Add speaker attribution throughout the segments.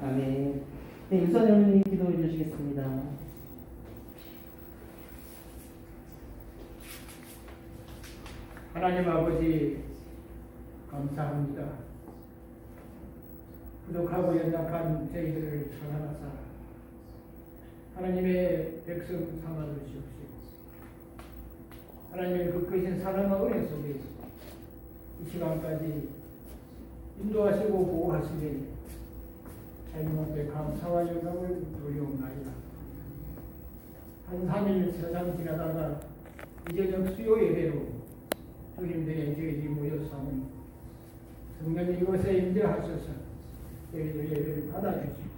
Speaker 1: 아멘. 네, 유선 여러분이 기도해 주시겠습니다.
Speaker 2: 하나님 아버지 감사합니다. 부족하고 연약한 저희들을 사랑하사 하나님의 백성 삼아 주시옵시고 하나님의 그 크신 사랑과 은혜 속에 이 시간까지 인도하시고 보호하시니 하나님 앞에 감사와 영광을 돌려옵나이다. 한 3일 세상 지나다가 이제는 수요 예배로 주님들의 저희들이 모였사오니 성령님 이곳에 임재하셔서 저희들 예배를 받아주시고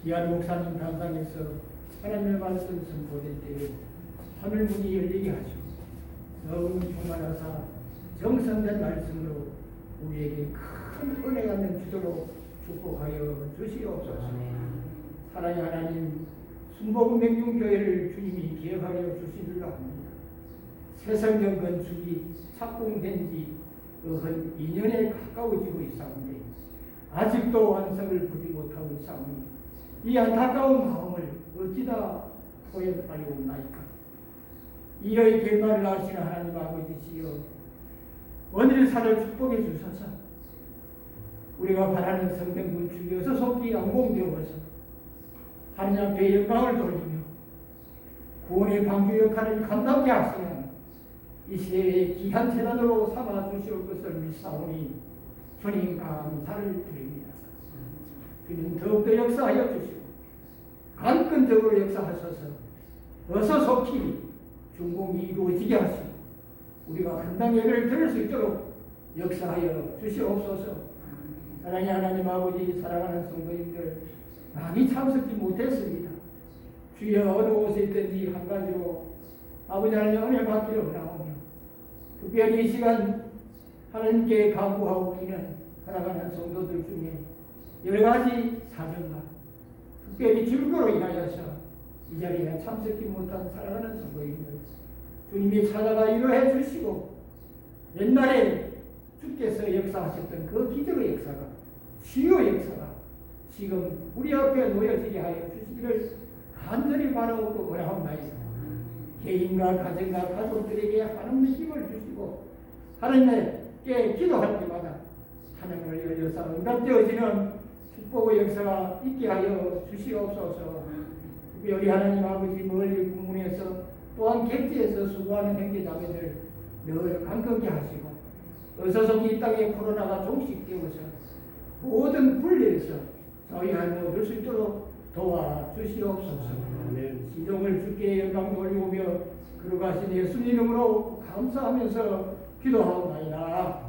Speaker 2: 귀한 목사님 단상에서 하나님의 말씀 선포될 때에 하늘 문이 열리게 하시고 너무 충만하사 정성된 말씀으로 우리에게 큰 은혜가 넘치도록 축복하여 주시옵소서. 사랑의 하나님 순복음 맹중교회를 주님이 기억하여 주시리라 합니다. 새성경 건축이 착공된 지 한 2년에 가까워지고 있사오니 아직도 완성을 보지 못하고 있사오니 이 안타까운 마음을 어찌다 표현하리옵나이까. 이의 결말을 아시는 하나님 아버지시여 원일사를 축복해 주셔서 우리가 바라는 성경 건축이 어서 속히 완공되어서 하나님 앞에 영광을 돌리며 구원의 방주 역할을 감당케 하시는 이 시대의 귀한 재단으로 삼아 주실 것을 믿사오니 주님 감사를 드립니다. 주님 더욱더 역사하여 주시고 강건적으로 역사하셔서 어서 속히 준공이 이루어지게 하시고 우리가 한당 예배를 드릴 수 있도록 역사하여 주시옵소서. 사랑의 하나님 아버지 사랑하는 성도님들 많이 참석지 못했습니다. 주여 어느 곳에 있든지 한 가지로 아버지 하나님 은혜 받기를 원하오며 특별히 이 시간 하나님께 간구하옵기는 살아가는 성도들 중에 여러 가지 사정과 특별히 질거로 인하여서 이 자리에 참석지 못한 살아가는 성도님들 주님이 찾아가 이루해 주시고 옛날에 주께서 역사하셨던 그 기적의 역사가 치유의 역사가 지금 우리 앞에 놓여지게 하여 주시기를 간절히 바라고 원하옵나이다. 개인과 가정과 가족들에게 하나님의 힘을 주시고 하나님께 기도할 때마다 하나님을 열려서 응답되어지는 축복의 역사가 있게 하여 주시옵소서. 우리 하나님 아버지 멀리 국문에서 또한 객지에서 수고하는 형제자매들 늘 강건케 하시고 어서 속히 이 땅에 코로나가 종식되어서 모든 분리에서 저희 할머 얻을 수 있도록 도와주시옵소서. 시종을 주께 영광 돌리오며 그러가신 예수 이름으로 감사하면서 기도하옵나이다.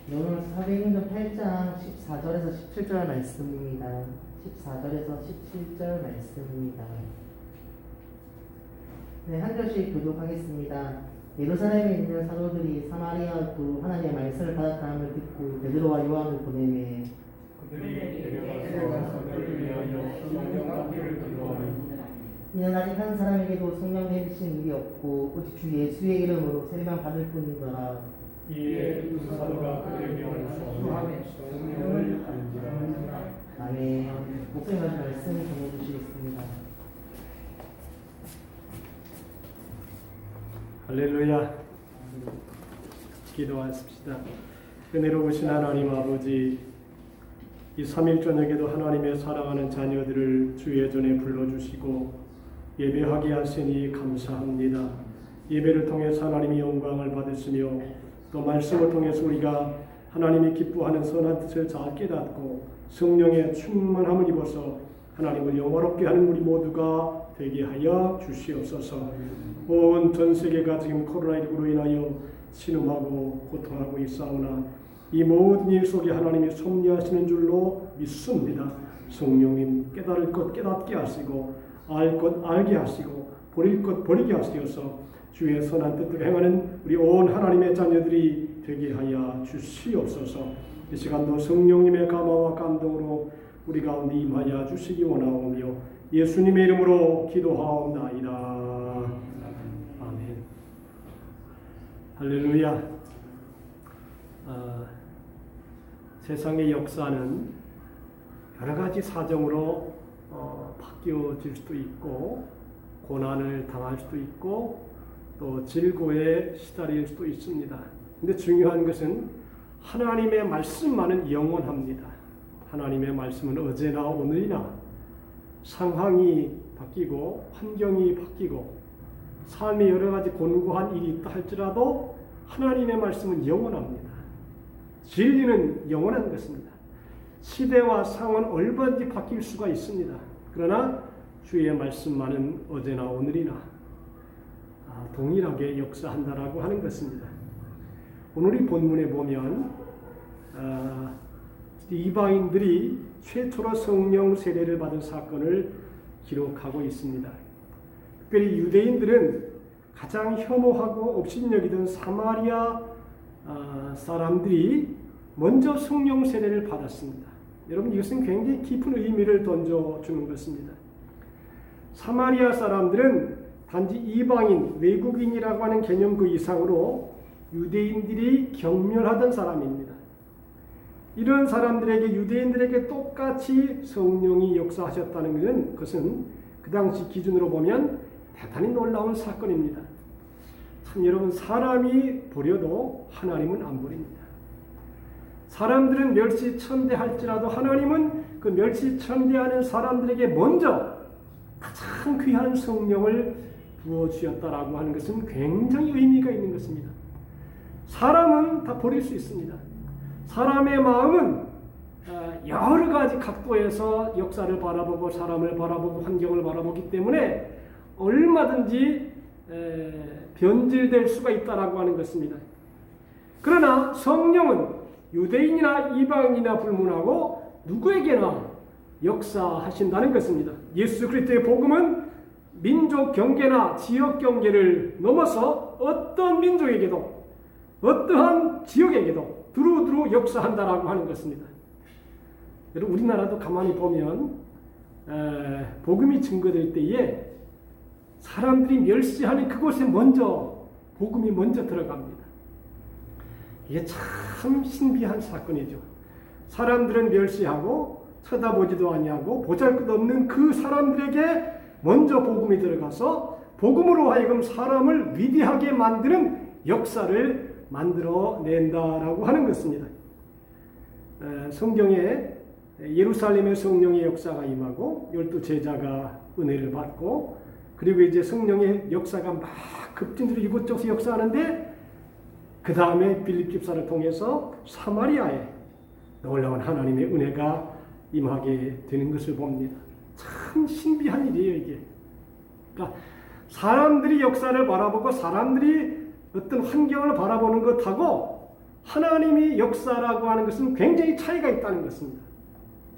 Speaker 1: 오늘 사도행전 8장 14절에서 17절 말씀입니다. 14절에서 17절 말씀입니다. 네, 한 절씩 교독하겠습니다. 예루살렘에 있는 사도들이 사마리아 또 하나님의 말씀을 받았다함을 듣고 베드로와 요한을 보내매 이는 아직 한 사람에게도 성령 내리신 일이 없고 오직 주 예수의 이름으로 세례만 받을 뿐이더라.
Speaker 3: 이에 두 사도가 그들의 명을 수함에 성령을 받는지라.
Speaker 1: 아멘. 목사님 말씀 전해주시겠습니다.
Speaker 3: 할렐루야. 기도하십시다. 은혜로우신 하나님 아버지, 이 3일 저녁에도 하나님의 사랑하는 자녀들을 주의 전에 불러주시고 예배하게 하시니 감사합니다. 예배를 통해서 하나님이 영광을 받으시며 또 말씀을 통해서 우리가 하나님이 기뻐하는 선한 뜻을 잘 깨닫고 성령의 충만함을 입어서 하나님을 영화롭게 하는 우리 모두가 되게 하여 주시옵소서. 온 전 세계가 지금 코로나19로 인하여 신음하고 고통하고 있사오나 이 모든 일 속에 하나님이 섭리하시는 줄로 믿습니다. 성령님 깨달을 것 깨닫게 하시고 알 것 알게 하시고 버릴 것 버리게 하시어서 주의 선한 뜻대로 행하는 우리 온 하나님의 자녀들이 되게 하여 주시옵소서. 이 시간도 성령님의 감화와 감동으로 우리 가운데 임하여 주시기 원하오며 예수님의 이름으로 기도하옵나이다. 아멘. 할렐루야. 세상의 역사는 여러 가지 사정으로 바뀌어질 수도 있고 고난을 당할 수도 있고 또 질고에 시달릴 수도 있습니다. 근데 중요한 것은 하나님의 말씀만은 영원합니다. 하나님의 말씀은 어제나 오늘이나 상황이 바뀌고 환경이 바뀌고 삶에 여러 가지 곤고한 일이 있다 할지라도 하나님의 말씀은 영원합니다. 진리는 영원한 것입니다. 시대와 상황은 얼마든지 바뀔 수가 있습니다. 그러나 주의 말씀만은 어제나 오늘이나 동일하게 역사한다라고 하는 것입니다. 오늘 이 본문에 보면 이방인들이 최초로 성령 세례를 받은 사건을 기록하고 있습니다. 특별히 유대인들은 가장 혐오하고 업신여기던 사마리아 사람들이 먼저 성령 세례를 받았습니다. 여러분, 이것은 굉장히 깊은 의미를 던져주는 것입니다. 사마리아 사람들은 단지 이방인, 외국인이라고 하는 개념 그 이상으로 유대인들이 경멸하던 사람입니다. 이런 사람들에게, 유대인들에게 똑같이 성령이 역사하셨다는 것은 그 당시 기준으로 보면 대단히 놀라운 사건입니다. 참 여러분, 사람이 버려도 하나님은 안 버립니다. 사람들은 멸시천대할지라도 하나님은 그 멸시천대하는 사람들에게 먼저 가장 귀한 성령을 부어주셨다라고 하는 것은 굉장히 의미가 있는 것입니다. 사람은 다 버릴 수 있습니다. 사람의 마음은 여러 가지 각도에서 역사를 바라보고 사람을 바라보고 환경을 바라보기 때문에 얼마든지 변질될 수가 있다라고 하는 것입니다. 그러나 성령은 유대인이나 이방인이나 불문하고 누구에게나 역사하신다는 것입니다. 예수 그리스도의 복음은 민족 경계나 지역 경계를 넘어서 어떤 민족에게도 어떠한 지역에게도 두루두루 역사한다라고 하는 것입니다. 여러분, 우리나라도 가만히 보면 복음이 증거될 때에 사람들이 멸시하는 그곳에 먼저 복음이 먼저 들어갑니다. 이게 참 신비한 사건이죠. 사람들은 멸시하고 쳐다보지도 아니하고 보잘것없는 그 사람들에게 먼저 복음이 들어가서 복음으로 하여금 사람을 위대하게 만드는 역사를 만들어낸다라고 하는 것입니다. 성경에 예루살렘의 성령의 역사가 임하고 12제자가 은혜를 받고 그리고 이제 성령의 역사가 막 급진으로 이곳저곳 역사하는데 그 다음에 빌립 집사를 통해서 사마리아에 놀라운 하나님의 은혜가 임하게 되는 것을 봅니다. 참 신비한 일이에요, 이게. 그러니까 사람들이 역사를 바라보고 사람들이 어떤 환경을 바라보는 것하고 하나님이 역사라고 하는 것은 굉장히 차이가 있다는 것입니다.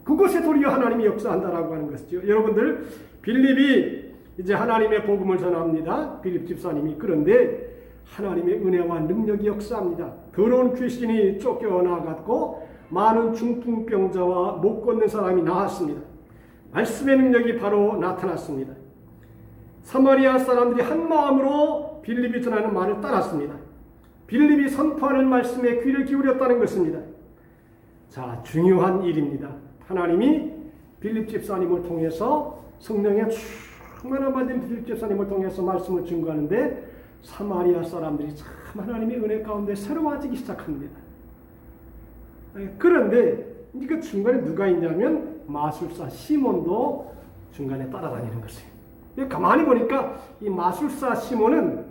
Speaker 3: 그곳에 도리어 하나님이 역사한다라고 하는 것이죠. 여러분들, 빌립이 이제 하나님의 복음을 전합니다. 빌립 집사님이. 그런데 하나님의 은혜와 능력이 역사합니다. 더러운 귀신이 쫓겨나갔고 많은 중풍병자와 못 걷는 사람이 나왔습니다. 말씀의 능력이 바로 나타났습니다. 사마리아 사람들이 한 마음으로 빌립이 전하는 말을 따랐습니다. 빌립이 선포하는 말씀에 귀를 기울였다는 것입니다. 자, 중요한 일입니다. 하나님이 빌립 집사님을 통해서 성령의 충만한 받은 빌립 집사님을 통해서 말씀을 증거하는데 사마리아 사람들이 참 하나님의 은혜 가운데 새로워지기 시작합니다. 그런데 그 중간에 누가 있냐면 마술사 시몬도 중간에 따라다니는 것이에요. 가만히 보니까 이 마술사 시몬은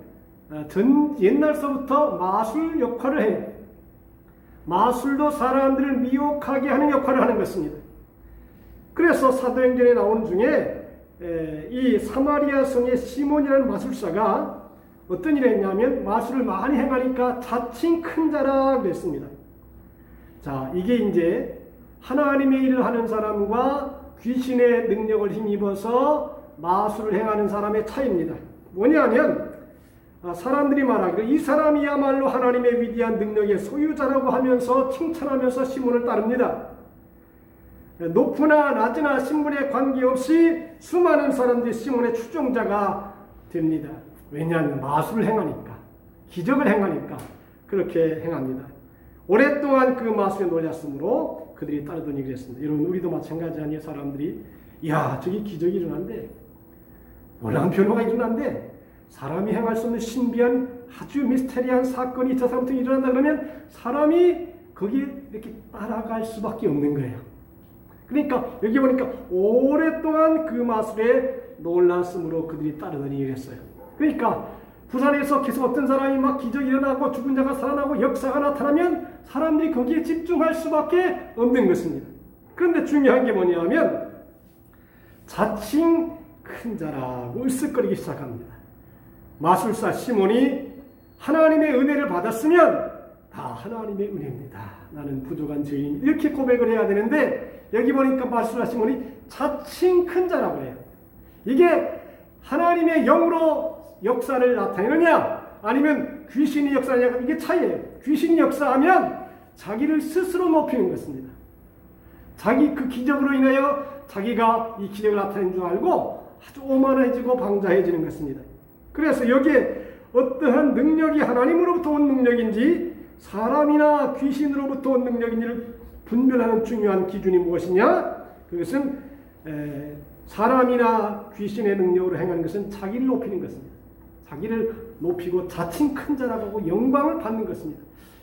Speaker 3: 옛날서부터 마술 역할을 해요. 마술도 사람들을 미혹하게 하는 역할을 하는 것입니다. 그래서 사도행전에 나오는 중에 이 사마리아 성의 시몬이라는 마술사가 어떤 일을 했냐면 마술을 많이 행하니까 자칭 큰 자라 그랬습니다. 자, 이게 이제 하나님의 일을 하는 사람과 귀신의 능력을 힘입어서 마술을 행하는 사람의 차이입니다. 뭐냐면 사람들이 말하기를 이 사람이야말로 하나님의 위대한 능력의 소유자라고 하면서 칭찬하면서 시몬을 따릅니다. 높으나 낮으나 신분에 관계없이 수많은 사람들이 시몬의 추종자가 됩니다. 왜냐하면 마술을 행하니까, 기적을 행하니까 그렇게 행합니다. 오랫동안 그 마술에 놀랐으므로 그들이 따르더니 그랬습니다. 여러분, 우리도 마찬가지 아니에요? 사람들이 야, 저기 기적이 일어난대, 놀라운 변화가 일어난대, 사람이 행할 수 없는 신비한 아주 미스테리한 사건이 저 사람한테 일어난다 그러면 사람이 거기에 이렇게 따라갈 수밖에 없는 거예요. 그러니까 여기 보니까 오랫동안 그 마술에 놀랐으므로 그들이 따르더니 이랬어요. 그러니까 부산에서 계속 어떤 사람이 막 기적이 일어나고 죽은 자가 살아나고 역사가 나타나면 사람들이 거기에 집중할 수밖에 없는 것입니다. 그런데 중요한 게 뭐냐면 자칭 큰 자라고 으쓱거리기 시작합니다. 마술사 시몬이 하나님의 은혜를 받았으면 다 하나님의 은혜입니다. 나는 부족한 죄인, 이렇게 고백을 해야 되는데 여기 보니까 마술사 시몬이 자칭 큰 자라고 해요. 이게 하나님의 영으로 역사를 나타내느냐 아니면 귀신이 역사하느냐, 이게 차이예요. 귀신이 역사하면 자기를 스스로 높이는 것입니다. 자기 그 기적으로 인하여 자기가 이 기적을 나타낸 줄 알고 아주 오만해지고 방자해지는 것입니다. 그래서 여기에 어떠한 능력이 하나님으로부터 온 능력인지 사람이나 귀신으로부터 온 능력인지를 분별하는 중요한 기준이 무엇이냐? 그것은 사람이나 귀신의 능력으로 행하는 것은 자기를 높이는 것입니다. 자기를 높이고 자칭 큰 자라고 하고 영광을 받는 것입니다.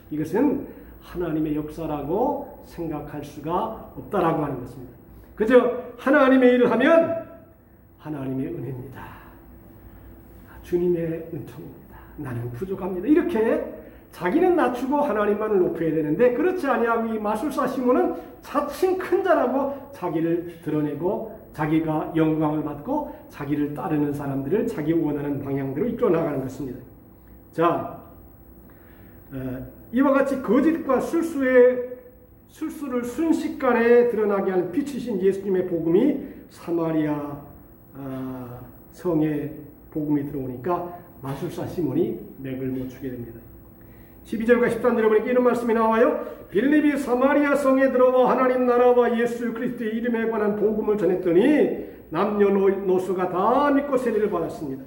Speaker 3: 이것은 하나님의 역사라고 생각할 수가 없다라고 하는 것입니다. 그저 하나님의 일을 하면 하나님의 은혜입니다. 주님의 은총입니다. 나는 부족합니다. 이렇게 자기는 낮추고 하나님만을 높여야 되는데 그렇지 아니하고 이 마술사 시몬은 자칭 큰 자라고 자기를 드러내고 자기가 영광을 받고 자기를 따르는 사람들을 자기 원하는 방향대로 이끌어 나가는 것입니다. 자, 이와 같이 거짓과 술수를 순식간에 드러나게 하는 빛이신 예수님의 복음이 사마리아 성에 복음이 들어오니까 마술사 시몬이 맥을 못 추게 됩니다. 12절과 13절에 보니까 이런 말씀이 나와요. 빌립이 사마리아 성에 들어와 하나님 나라와 예수 그리스도의 이름에 관한 복음을 전했더니 남녀노소가 다 믿고 세례를 받았습니다.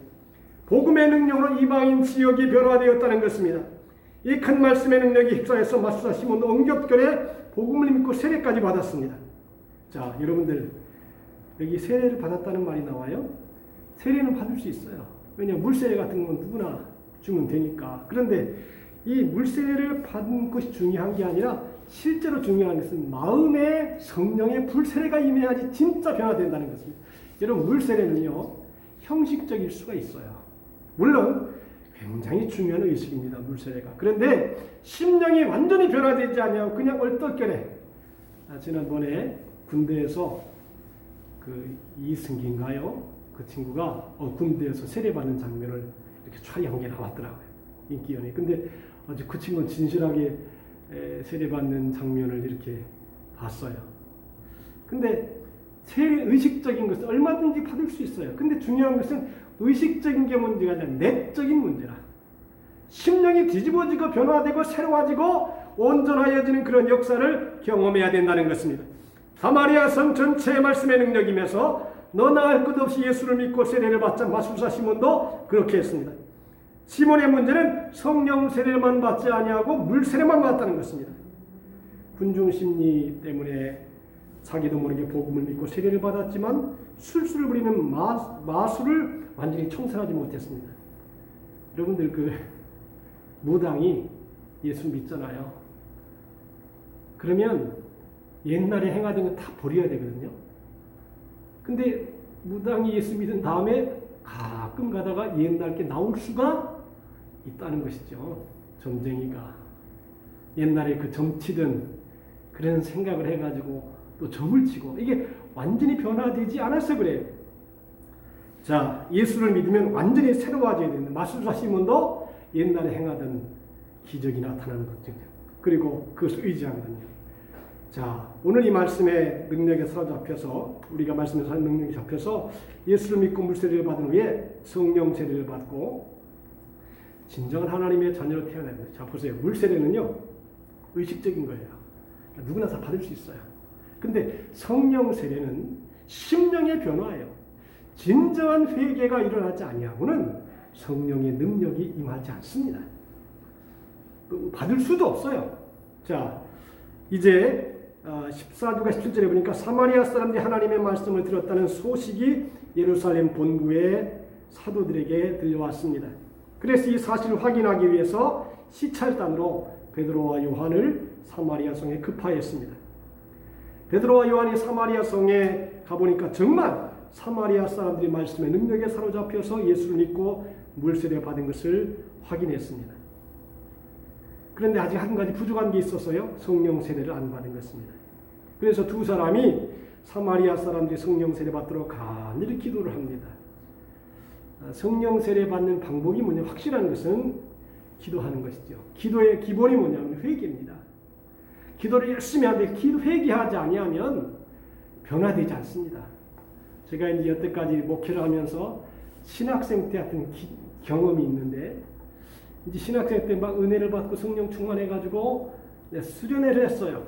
Speaker 3: 복음의 능력으로 이방인 지역이 변화되었다는 것입니다. 이 큰 말씀의 능력이 휩싸여서 마술사 시몬도 엉겹결에 복음을 믿고 세례까지 받았습니다. 자, 여러분들 여기 세례를 받았다는 말이 나와요. 세례는 받을 수 있어요. 왜냐하면 물세례 같은 건 누구나 주면 되니까. 그런데 이 물세례를 받는 것이 중요한 게 아니라 실제로 중요한 것은 마음에 성령의 불세례가 임해야지 진짜 변화된다는 것입니다. 여러분, 물세례는요 형식적일 수가 있어요. 물론 굉장히 중요한 의식입니다, 물세례가. 그런데 심령이 완전히 변화되지 않냐고 그냥 얼떨결에 지난번에 군대에서 그 이승기인가요? 그 친구가 군대에서 세례받는 장면을 이렇게 촬영한 게 나왔더라고요. 인기 연예. 근데 아주 그 친구는 진실하게 세례받는 장면을 이렇게 봤어요. 근데 세례 의식적인 것은 얼마든지 받을 수 있어요. 근데 중요한 것은 의식적인 게 문제가 아니라 내적인 문제라. 심령이 뒤집어지고 변화되고 새로워지고 온전하여지는 그런 역사를 경험해야 된다는 것입니다. 사마리아 성 전체의 말씀의 능력이면서 너나 할 것 없이 예수를 믿고 세례를 받자 마술사 시몬도 그렇게 했습니다. 시몬의 문제는 성령 세례만 받지 아니하고 물 세례만 받았다는 것입니다. 군중심리 때문에 자기도 모르게 복음을 믿고 세례를 받았지만 술수를 부리는 마술을 완전히 청산하지 못했습니다. 여러분들 그 무당이 예수 믿잖아요. 그러면 옛날에 행하던 거 다 버려야 되거든요. 근데 무당이 예수 믿은 다음에 가끔 가다가 옛날 게 나올 수가 있다는 것이죠. 점쟁이가 옛날에 그 점치던 그런 생각을 해가지고 또 점을 치고 이게 완전히 변화되지 않아서 그래요. 자, 예수를 믿으면 완전히 새로워져야 된다. 마술사 시몬도 옛날에 행하던 기적이 나타나는 거죠. 그리고 그것을 의지하거든요. 자, 오늘 이 말씀의 능력에 사로잡혀서 우리가 말씀에서 하는 능력이 잡혀서 예수를 믿고 물세례를 받은 후에 성령 세례를 받고 진정한 하나님의 자녀로 태어나야 됩니다. 자, 보세요. 물세례는요 의식적인 거예요. 그러니까 누구나 다 받을 수 있어요. 근데 성령 세례는 심령의 변화예요. 진정한 회개가 일어나지 아니하고는 성령의 능력이 임하지 않습니다. 받을 수도 없어요. 자, 이제 14절과 17절에 보니까 사마리아 사람들이 하나님의 말씀을 들었다는 소식이 예루살렘 본부의 사도들에게 들려왔습니다. 그래서 이 사실을 확인하기 위해서 시찰단으로 베드로와 요한을 사마리아 성에 급파했습니다. 베드로와 요한이 사마리아 성에 가보니까 정말 사마리아 사람들이 말씀의 능력에 사로잡혀서 예수를 믿고 물세례 받은 것을 확인했습니다. 그런데 아직 한 가지 부족한 게 있어서요. 성령 세례를 안 받은 것입니다. 그래서 두 사람이 사마리아 사람들이 성령 세례 받도록 간절히 기도를 합니다. 성령 세례 받는 방법이 뭐냐? 확실한 것은 기도하는 것이죠. 기도의 기본이 뭐냐면 회개입니다. 기도를 열심히 하는데 회개하지 아니하면 변화되지 않습니다. 제가 이제 여태까지 목회를 하면서 신학생 때 같은 경험이 있는데, 이제 신학생 때 막 은혜를 받고 성령 충만해가지고 수련회를 했어요.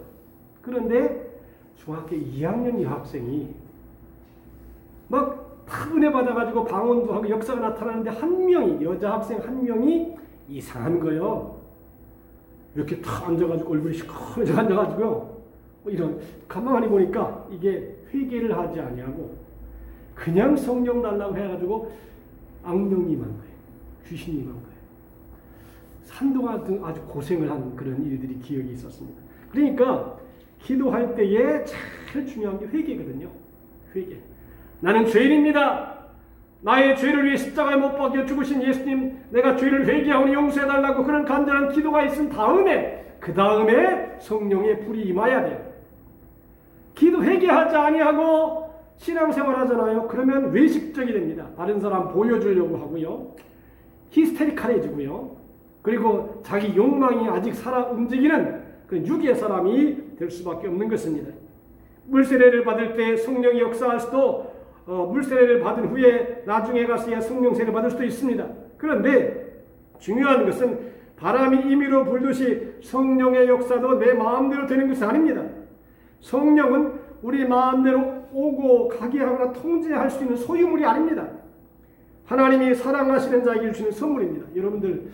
Speaker 3: 그런데 중학교 2학년 여학생이 막 은혜 받아가지고 방언도 하고 역사가 나타나는데 한 명이, 여자 학생 한 명이 이상한 거예요. 이렇게 탁 앉아가지고 얼굴이 시커멓게 앉아가지고요. 이런, 가만히 보니까 이게 회개를 하지 아니하고 그냥 성령 달라고 해가지고 악령이 임한 거예요. 귀신이 임한 거예요. 한동안 아주 고생을 한 그런 일들이 기억이 있었습니다. 그러니까 기도할 때에 제일 중요한 게 회개거든요. 회개. 나는 죄인입니다. 나의 죄를 위해 십자가에 못 박혀 죽으신 예수님, 내가 죄를 회개하오니 용서해달라고 그런 간절한 기도가 있은 다음에, 그 다음에 성령의 불이 임해야 돼요. 기도 회개하지 아니하고 신앙생활 하잖아요. 그러면 외식적이 됩니다. 다른 사람 보여주려고 하고요. 히스테리칼해지고요. 그리고 자기 욕망이 아직 살아 움직이는 그 육의 사람이 될 수밖에 없는 것입니다. 물세례를 받을 때 성령이 역사할 수도, 물세례를 받은 후에 나중에 가서야 성령 세례 받을 수도 있습니다. 그런데 중요한 것은 바람이 임의로 불듯이 성령의 역사도 내 마음대로 되는 것은 아닙니다. 성령은 우리 마음대로 오고 가게 하거나 통제할 수 있는 소유물이 아닙니다. 하나님이 사랑하시는 자에게 주시는 선물입니다. 여러분들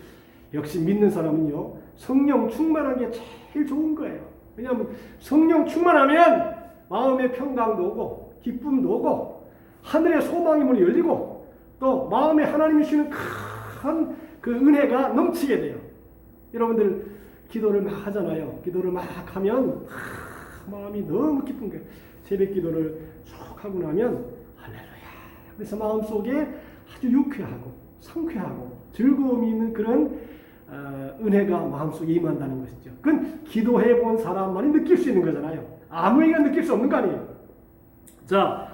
Speaker 3: 역시 믿는 사람은요, 성령 충만한 게 제일 좋은 거예요. 왜냐하면 성령 충만하면 마음의 평강도 오고 기쁨도 오고 하늘의 소망의 문이 열리고 또 마음에 하나님이 주시는 큰 그 은혜가 넘치게 돼요. 여러분들 기도를 막 하잖아요. 기도를 막 하면 마음이 너무 기쁜 거예요. 새벽 기도를 쭉 하고 나면 할렐루야. 그래서 마음속에 아주 유쾌하고 상쾌하고 즐거움이 있는 그런 은혜가 마음속에 임한다는 것이죠. 그건 기도해 본 사람만이 느낄 수 있는 거잖아요. 아무에게나 느낄 수 없는 거 아니에요. 자,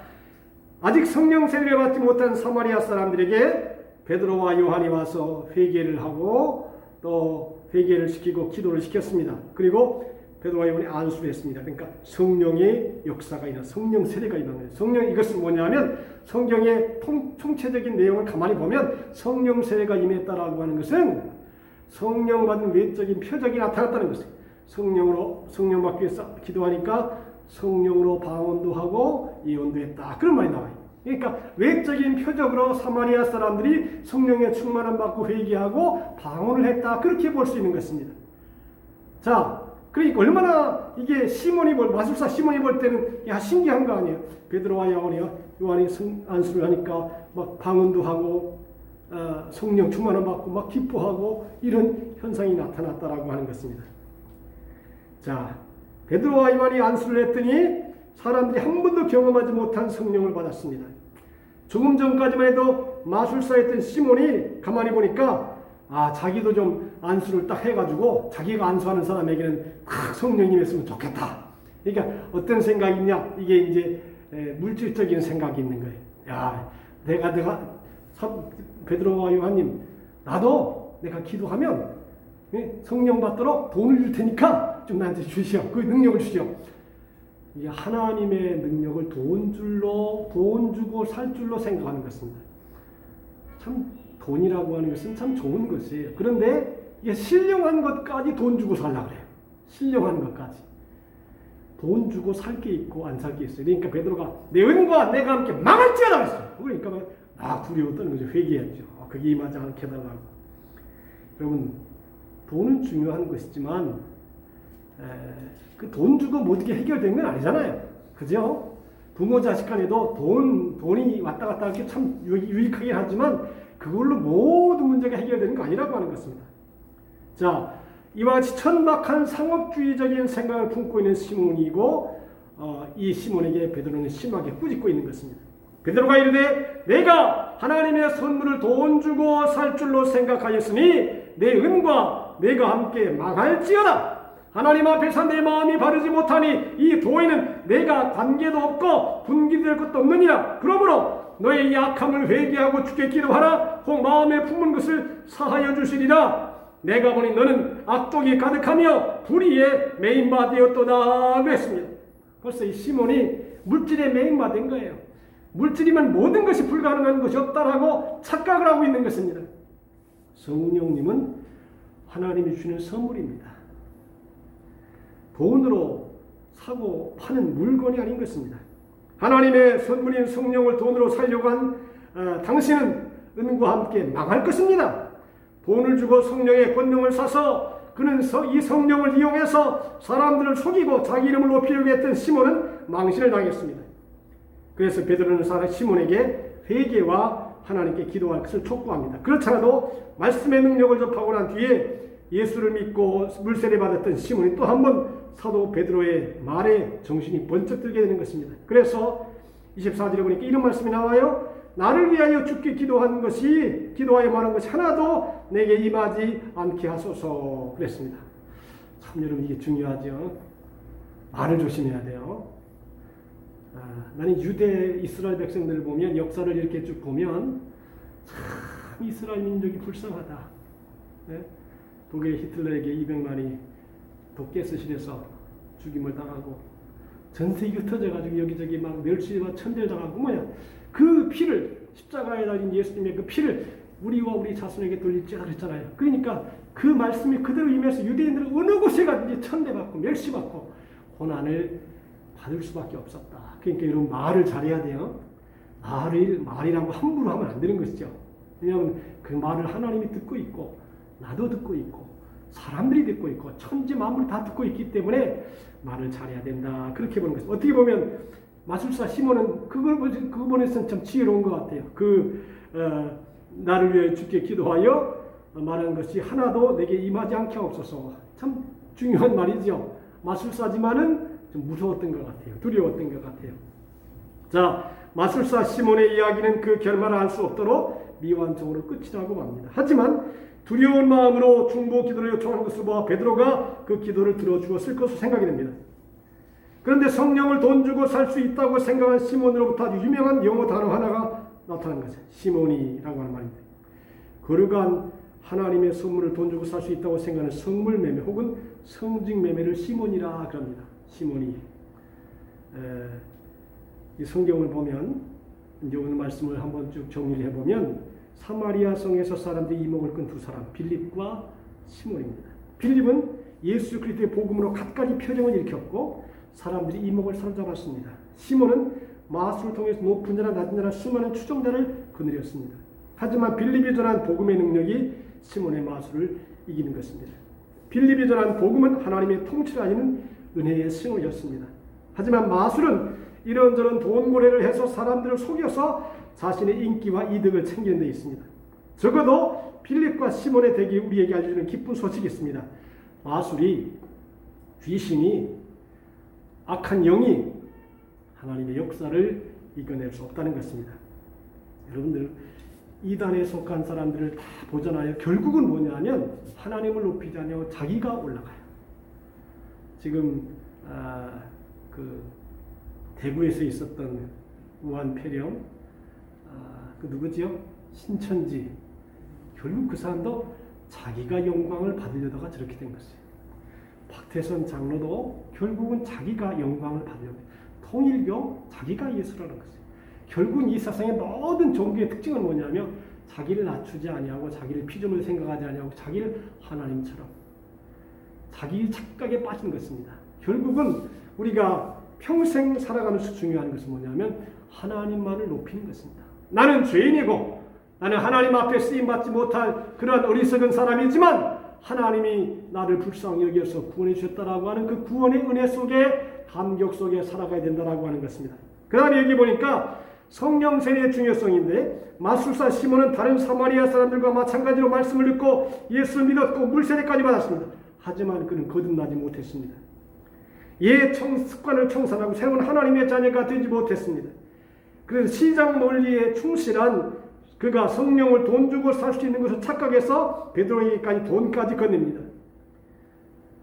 Speaker 3: 아직 성령 세례를 받지 못한 사마리아 사람들에게 베드로와 요한이 와서 회개를 하고 또 회개를 시키고 기도를 시켰습니다. 그리고 베드로와 요한이 안수를 했습니다. 그러니까 성령의 역사가 일어나 성령 세례가 일어나는 거예요. 성령, 이것은 뭐냐면 성경의 총체적인 내용을 가만히 보면 성령 세례가 임했다라고 하는 것은 성령 받은 외적인 표적이 나타났다는 것이에요. 성령 받기 위해서 기도하니까 성령으로 방언도 하고 예언도 했다. 그런 말이 나와요. 그러니까 외적인 표적으로 사마리아 사람들이 성령의 충만함 받고 회개하고 방언을 했다. 그렇게 볼 수 있는 것입니다. 자, 그러니까 얼마나 이게 마술사 시몬이 볼 때는 신기한 거 아니에요. 베드로와 요한이 안수를 하니까 막 방언도 하고 성령 충만함 받고 막 기뻐하고 이런 현상이 나타났다라고 하는 것입니다. 자, 베드로와 요한이 안수를 했더니 사람들이 한 번도 경험하지 못한 성령을 받았습니다. 조금 전까지만 해도 마술사였던 시몬이 가만히 보니까 자기도 좀 안수를 딱 해가지고 자기가 안수하는 사람에게는 성령이 임했으면 좋겠다. 그러니까 어떤 생각이 있냐? 이게 이제 물질적인 생각이 있는 거예요. 야, 내가 베드로와 요한님, 나도 내가 기도하면 성령 받도록 돈을 줄 테니까 좀 나한테 주시오. 그 능력을 주시오. 이 하나님의 능력을 돈 주고 살 줄로 생각하는 것입니다. 참 돈이라고 하는 것은 참 좋은 것이에요. 그런데 이게 신령한 것까지 돈 주고 살려고 그래요. 신령한 것까지. 돈 주고 살 게 있고 안 살 게 있어요. 그러니까 베드로가 내 은과 내가 함께 망할지어다 했어요. 그러니까 두려워 떠는 거죠. 회개했죠. 그게 임하지 않게 해달라고. 여러분, 돈은 중요한 것이지만 그 돈 주고 모든 게 해결된 건 아니잖아요. 그죠? 부모 자식 간에도 돈이 왔다 갔다 할 게 참 유익하긴 하지만 그걸로 모든 문제가 해결되는 거 아니라고 하는 것입니다. 자, 이와 같이 천박한 상업주의적인 생각을 품고 있는 시몬이고 이 시몬에게 베드로는 심하게 꾸짖고 있는 것입니다. 베드로가 이르되 내가 하나님의 선물을 돈 주고 살 줄로 생각하였으니 내 은과 내가 함께 망할지어다. 하나님 앞에서 내 마음이 바르지 못하니 이 도에는 내가 관계도 없고 분기될 것도 없느니라. 그러므로 너의 약함을 회개하고 주께 기도하라. 혹 마음에 품은 것을 사하여 주시리라. 내가 보니 너는 악독이 가득하며 불의에 매인바 되었도다. 그랬습니다. 벌써 이 시몬이 물질에 매인바 된 거예요. 물질이면 모든 것이 불가능한 것이 없다라고 착각을 하고 있는 것입니다. 성령님은 하나님이 주는 선물입니다. 돈으로 사고 파는 물건이 아닌 것입니다. 하나님의 선물인 성령을 돈으로 살려고 한 당신은 은과 함께 망할 것입니다. 돈을 주고 성령의 권능을 사서 그는 이 성령을 이용해서 사람들을 속이고 자기 이름을 높이려고 했던 시몬은 망신을 당했습니다. 그래서 베드로는 시몬에게 회개와 하나님께 기도할 것을 촉구합니다. 그렇잖아도 말씀의 능력을 접하고 난 뒤에 예수를 믿고 물세례 받았던 시몬이 또 한 번 사도 베드로의 말에 정신이 번쩍 들게 되는 것입니다. 그래서 24절에 보니까 이런 말씀이 나와요. 나를 위하여 주께 기도하여 말한 것이 하나도 내게 임하지 않게 하소서 그랬습니다. 참 여러분 이게 중요하죠. 말을 조심해야 돼요. 나는 유대 이스라엘 백성들을 보면 역사를 이렇게 쭉 보면 참 이스라엘 민족이 불쌍하다. 네? 독일 히틀러에게 200만이 독개스실에서 죽임을 당하고 전 세계가 터져가지고 여기저기 막 멸치와 천대를 당하고 그 피를 십자가에 달린 예수님의 그 피를 우리와 우리 자손에게 돌릴지라 그랬잖아요. 그러니까 그 말씀이 그대로 임해서 유대인들은 어느 곳에 가든지 천대받고 멸시받고 고난을 받을 수밖에 없었다. 그러니까 이런 말을 잘해야 돼요. 말이라고 함부로 하면 안 되는 것이죠. 왜냐하면 그 말을 하나님이 듣고 있고 나도 듣고 있고 사람들이 듣고 있고 천지 만물이 다 듣고 있기 때문에 말을 잘해야 된다. 그렇게 보는 것입니다. 어떻게 보면 마술사 시몬은 그걸 보내서는 참 지혜로운 것 같아요. 나를 위해 주께 기도하여 말하는 것이 하나도 내게 임하지 않게 하옵소서. 참 중요한 말이죠. 마술사지만은 좀 무서웠던 것 같아요. 두려웠던 것 같아요. 자, 마술사 시몬의 이야기는 그 결말을 알 수 없도록 미완성으로 끝이 나고 맙니다. 하지만 두려운 마음으로 중보 기도를 요청하는 것을 보아 베드로가 그 기도를 들어주었을 것으로 생각이 됩니다. 그런데 성령을 돈 주고 살 수 있다고 생각한 시몬으로부터 아주 유명한 영어 단어 하나가 나타난 것이죠. 시몬이라고 하는 말입니다. 거룩한 하나님의 선물을 돈 주고 살 수 있다고 생각하는 성물 매매 혹은 성직 매매를 시몬이라 그럽니다. 시몬이. 이 성경을 보면 이제 오늘 말씀을 한번 쭉 정리를 해보면 사마리아 성에서 사람들이 이목을 끈 두 사람 빌립과 시몬입니다. 빌립은 예수 그리스도의 복음으로 갖가지 표정을 일으켰고 사람들이 이목을 사로잡았습니다. 시몬은 마술을 통해서 높은 자나 낮은 자나 수많은 추종자를 거느렸습니다. 하지만 빌립이 전한 복음의 능력이 시몬의 마술을 이기는 것입니다. 빌립이 전한 복음은 하나님의 통치를 아니는 은혜의 싱어였습니다. 하지만 마술은 이런저런 돈거래를 해서 사람들을 속여서 자신의 인기와 이득을 챙기는 데 있습니다. 적어도 빌립과 시몬의 덕이 우리에게 알려주는 기쁜 소식이 있습니다. 마술이, 귀신이, 악한 영이 하나님의 역사를 이겨낼 수 없다는 것입니다. 여러분들 이단에 속한 사람들을 다 보존하여 결국은 뭐냐면 하나님을 높이지 않고 자기가 올라가요. 지금 대구에서 있었던 우한폐렴 그 누구지요? 신천지. 결국 그 사람도 자기가 영광을 받으려다가 저렇게 된 것이에요. 박태선 장로도 결국은 자기가 영광을 받으려고 해요. 통일교 자기가 예수라는 것이에요. 결국은 이 세상의 모든 종교의 특징은 뭐냐면 자기를 낮추지 아니하고 자기를 피조물 생각하지 아니하고 자기를 하나님처럼 자기 착각에 빠진 것입니다. 결국은 우리가 평생 살아가면서 중요한 것은 뭐냐면 하나님만을 높이는 것입니다. 나는 죄인이고 나는 하나님 앞에 쓰임받지 못할 그러한 어리석은 사람이지만 하나님이 나를 불쌍히 여겨서 구원해 주셨다라고 하는 그 구원의 은혜 속에 감격 속에 살아가야 된다라고 하는 것입니다. 그 다음에 여기 보니까 성령 세례의 중요성인데 마술사 시몬은 다른 사마리아 사람들과 마찬가지로 말씀을 듣고 예수를 믿었고 물세례까지 받았습니다. 하지만 그는 거듭나지 못했습니다. 습관을 청산하고 새로운 하나님의 자녀가 되지 못했습니다. 그래서 시장 논리에 충실한 그가 성령을 돈 주고 살 수 있는 것을 착각해서 베드로에게까지 돈까지 건넵니다.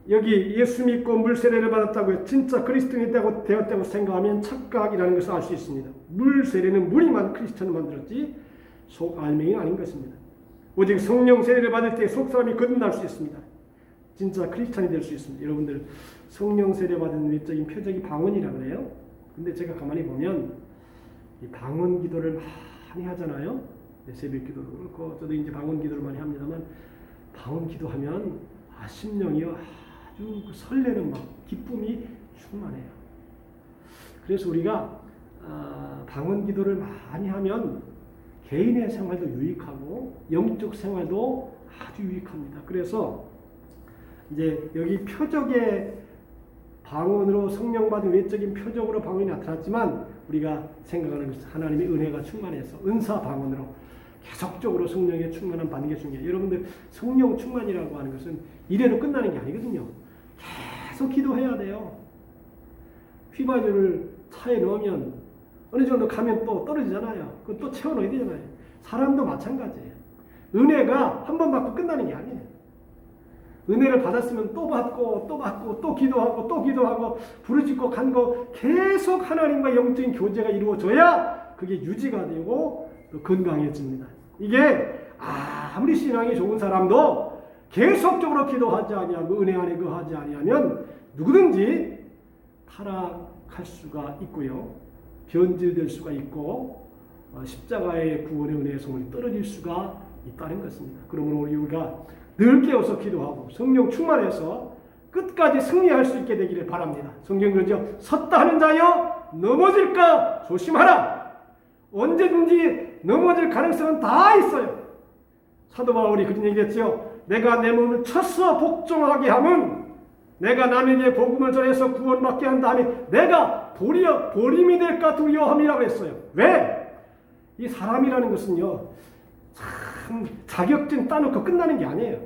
Speaker 3: 여기 예수 믿고 물세례를 받았다고 진짜 그리스도인이 되었다고 생각하면 착각이라는 것을 알 수 있습니다. 물세례는 물이만 크리스천을 만들었지 속알맹이 아닌 것입니다. 오직 성령 세례를 받을 때 속사람이 거듭날 수 있습니다. 진짜 크리스천이 될 수 있습니다. 여러분들 성령 세례 받은 외적인 표적이 방언이라고 그래요. 근데 제가 가만히 보면 이 방언 기도를 많이 하잖아요. 새벽 기도도 그렇고 저도 이제 방언 기도를 많이 합니다만 방언 기도하면 심령이 아주 설레는 막 기쁨이 충만해요. 그래서 우리가 방언 기도를 많이 하면 개인의 생활도 유익하고 영적 생활도 아주 유익합니다. 그래서 이제 여기 표적의 방언으로 성령 받은 외적인 표적으로 방언이 나타났지만 우리가 생각하는 것은 하나님의 은혜가 충만해서 은사 방언으로 계속적으로 성령의 충만함 받는 게 중요해요. 여러분들 성령 충만이라고 하는 것은 이래로 끝나는 게 아니거든요. 계속 기도해야 돼요. 휘발유를 차에 넣으면 어느 정도 가면 또 떨어지잖아요. 그건 또 채워넣어야 되잖아요. 사람도 마찬가지예요. 은혜가 한 번 받고 끝나는 게 아니에요. 은혜를 받았으면 또 받고 또 받고 또 기도하고 또 기도하고 부르짖고 간고 계속 하나님과 영적인 교제가 이루어져야 그게 유지가 되고 또 건강해집니다. 이게 아무리 신앙이 좋은 사람도 계속적으로 기도하지 아니하고 은혜 안에 거하지 아니하면 누구든지 타락할 수가 있고요. 변질될 수가 있고 십자가의 구원의 은혜의 소문이 떨어질 수가 있다는 것입니다. 그러므로 우리가 늘 깨어서 기도하고 성령 충만해서 끝까지 승리할 수 있게 되기를 바랍니다. 성경 그러죠. 섰다 하는 자여 넘어질까 조심하라. 언제든지 넘어질 가능성은 다 있어요. 사도 바울이 그런 얘기했죠. 내가 내 몸을 쳐서 복종하게 하면 내가 남에게 복음을 전해서 구원받게 한 다음에 내가 도리어 보림이 될까 두려워함이라고 했어요. 왜? 이 사람이라는 것은요. 참 자격증 따놓고 끝나는 게 아니에요.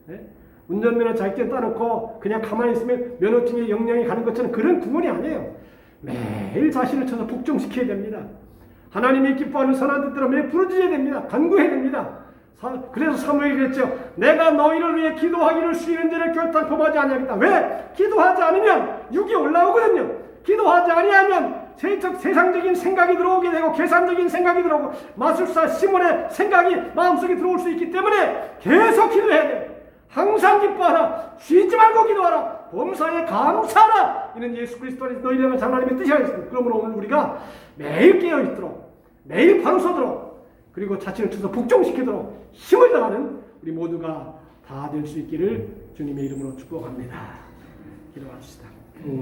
Speaker 3: 네? 운전면허 자격증 따놓고 그냥 가만히 있으면 면허증에 영향이 가는 것처럼 그런 구원이 아니에요. 매일 자신을 쳐서 복종시켜야 됩니다. 하나님이 기뻐하는 선한 뜻대로 매일 부르짖어야 됩니다. 간구해야 됩니다. 그래서 사무엘이 그랬죠. 내가 너희를 위해 기도하기를 쉬는 죄를 결단 범하지 아니하겠다. 왜? 기도하지 않으면 육이 올라오거든요. 기도하지 아니하면 세상적인 생각이 들어오게 되고 계산적인 생각이 들어오고 마술사 시몬의 생각이 마음속에 들어올 수 있기 때문에 계속 기도해야 돼요. 항상 기뻐하라. 쉬지 말고 기도하라. 범사에 감사하라. 이는 예수 그리스도 안에서 너희를 향한 하나님의 뜻이 하겠습니다. 그러므로 오늘 우리가 매일 깨어있도록 매일 바로 서도록 그리고 자신을 쳐서 복종시키도록 힘을 다하는 우리 모두가 다 될 수 있기를 주님의 이름으로 축복합니다. 기도합시다.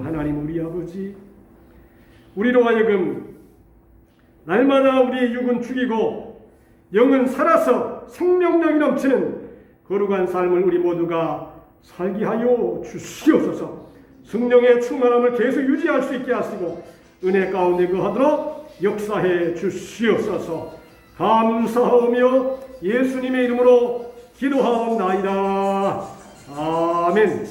Speaker 3: 하나님 우리 아버지, 우리로 하여금 날마다 우리의 육은 죽이고 영은 살아서 생명력이 넘치는 거룩한 삶을 우리 모두가 살게 하여 주시옵소서. 성령의 충만함을 계속 유지할 수 있게 하시고 은혜 가운데 거하도록 역사해 주시옵소서. 감사하며 예수님의 이름으로 기도하옵나이다. 아멘.